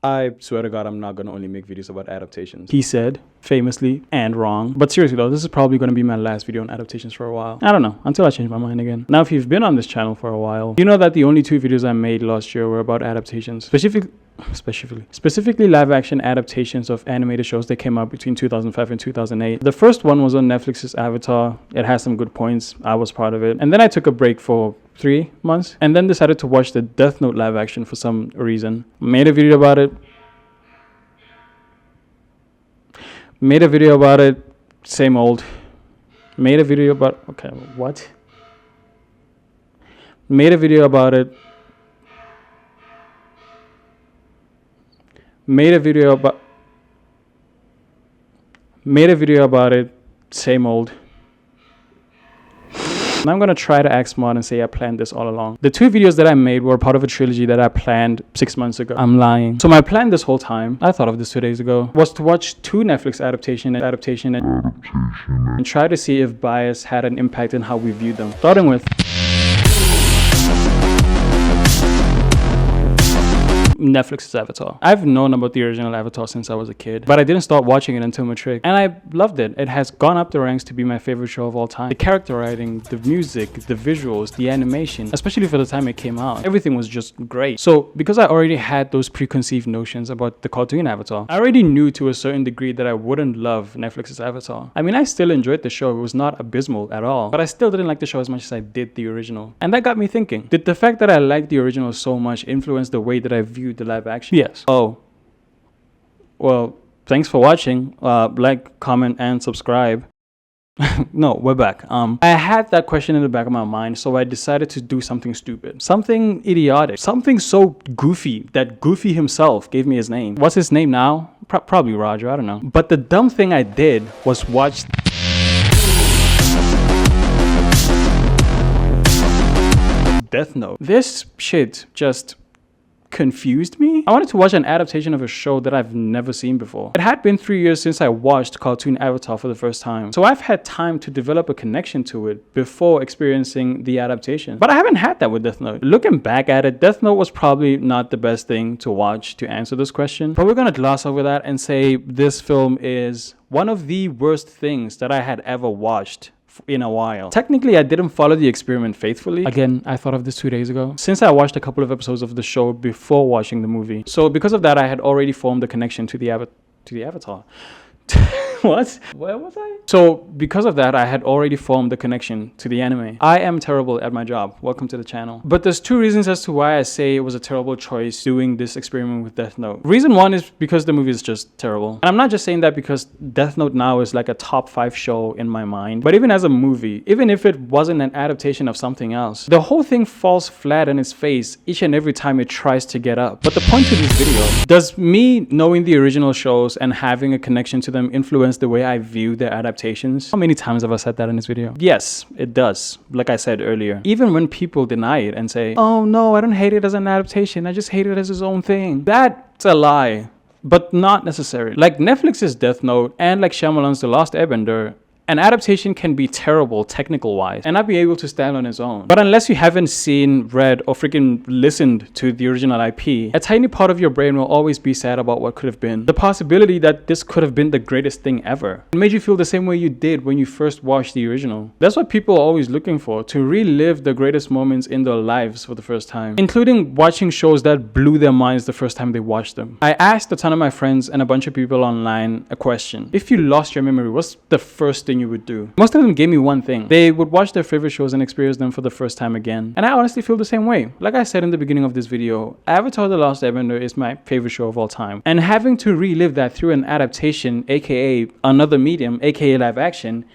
I swear to God, I'm not going to only make videos about adaptations. He said, famously and wrong. But seriously though, this is probably going to be my last video on adaptations for a while. I don't know, until I change my mind again. Now, if you've been on this channel for a while, you know that the only 2 videos I made last year were about adaptations. Specifically live action adaptations of animated shows that came out between 2005 and 2008. The first one was on Netflix's Avatar. It has some good points. I was part of it. And then I took a break for 3 months and then decided to watch the Death Note live action for some reason. Made a video about it. Same old. Made a video about, okay, what? Made a video about it. Made a video about it. Same old. And I'm going to try to act smart and say I planned this all along. The 2 videos that I made were part of a trilogy that I planned 6 months ago. I'm lying. So my plan this whole time, I thought of this 2 days ago, was to watch 2 Netflix adaptation and try to see if bias had an impact in how we viewed them. Starting with Netflix's Avatar. I've known about the original Avatar since I was a kid, but I didn't start watching it until Matric, and I loved it. It has gone up the ranks to be my favorite show of all time. The character writing, the music, the visuals, the animation, especially for the time it came out, everything was just great. So because I already had those preconceived notions about the cartoon Avatar, I already knew to a certain degree that I wouldn't love Netflix's Avatar. I mean, I still enjoyed the show. It was not abysmal at all, but I still didn't like the show as much as I did the original. And that got me thinking, did the fact that I liked the original so much influence the way that I viewed the live action? Yes. Oh, well, thanks for watching. Like, comment, and subscribe. No, we're back. I had that question in the back of my mind, so I decided to do something stupid, something idiotic, something so goofy that Goofy himself gave me his name. What's his name now? Probably Roger, I don't know. But the dumb thing I did was watch Death Note. This shit just confused me. I wanted to watch an adaptation of a show that I've never seen before. It had been 3 years since I watched cartoon Avatar for the first time, so I've had time to develop a connection to it before experiencing the adaptation. But I haven't had that with Death Note. Looking back at it, Death Note was probably not the best thing to watch to answer this question, but we're gonna gloss over that and say this film is one of the worst things that I had ever watched in a while. Technically, I didn't follow the experiment faithfully. Again, I thought of this 2 days ago, since I watched a couple of episodes of the show before watching the movie. So because of that, I had already formed a connection to the Avatar. What? Where was I? So because of that, I had already formed the connection to the anime. I am terrible at my job. Welcome to the channel. But there's 2 reasons as to why I say it was a terrible choice doing this experiment with Death Note. Reason 1 is because the movie is just terrible. And I'm not just saying that because Death Note now is like a top 5 show in my mind. But even as a movie, even if it wasn't an adaptation of something else, the whole thing falls flat on its face each and every time it tries to get up. But the point to this video, does me knowing the original shows and having a connection to them influence the way I view their adaptations? How many times have I said that in this video? Yes, it does. Like I said earlier, even when people deny it and say, oh no, I don't hate it as an adaptation, I just hate it as its own thing, that's a lie, but not necessarily. Like Netflix's Death Note and like Shyamalan's The Last Airbender, an adaptation can be terrible technical wise and not be able to stand on its own. But unless you haven't seen, read, or freaking listened to the original IP, a tiny part of your brain will always be sad about what could have been. The possibility that this could have been the greatest thing ever. It made you feel the same way you did when you first watched the original. That's what people are always looking for, to relive the greatest moments in their lives for the first time, including watching shows that blew their minds the first time they watched them. I asked a ton of my friends and a bunch of people online a question. If you lost your memory, what's the first thing you would do? Most of them gave me one thing. They would watch their favorite shows and experience them for the first time again. And I honestly feel the same way. Like I said in the beginning of this video, Avatar The Last Airbender is my favorite show of all time. And having to relive that through an adaptation, aka another medium, aka live action,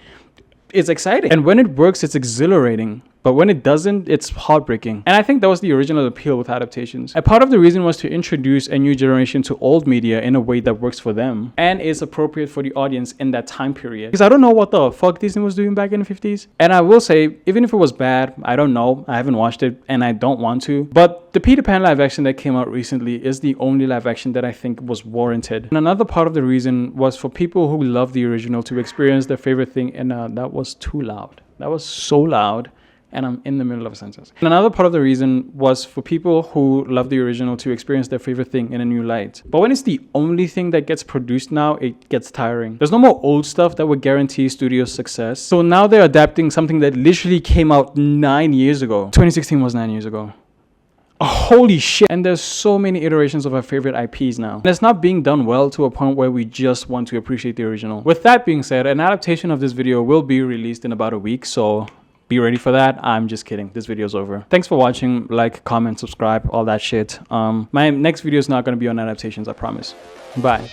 is exciting. And when it works, it's exhilarating. But when it doesn't, it's heartbreaking. And I think that was the original appeal with adaptations. A part of the reason was to introduce a new generation to old media in a way that works for them and is appropriate for the audience in that time period. Because I don't know what the fuck Disney was doing back in the 50s. And I will say, even if it was bad, I don't know. I haven't watched it and I don't want to. But the Peter Pan live action that came out recently is the only live action that I think was warranted. And another part of the reason was for people who love the original to experience their favorite thing. And that was too loud. That was so loud. and I'm in the middle of a sentence. And another part of the reason was for people who love the original to experience their favorite thing in a new light. But when it's the only thing that gets produced now, it gets tiring. There's no more old stuff that would guarantee studio success. So now they're adapting something that literally came out 9 years ago. 2016 was 9 years ago. Holy shit. And there's so many iterations of our favorite IPs now. And it's not being done well to a point where we just want to appreciate the original. With that being said, an adaptation of this video will be released in about a week, so be ready for that. I'm just kidding. This video's over. Thanks for watching. Like, comment, subscribe, all that shit. My next video is not going to be on adaptations, I promise. Bye.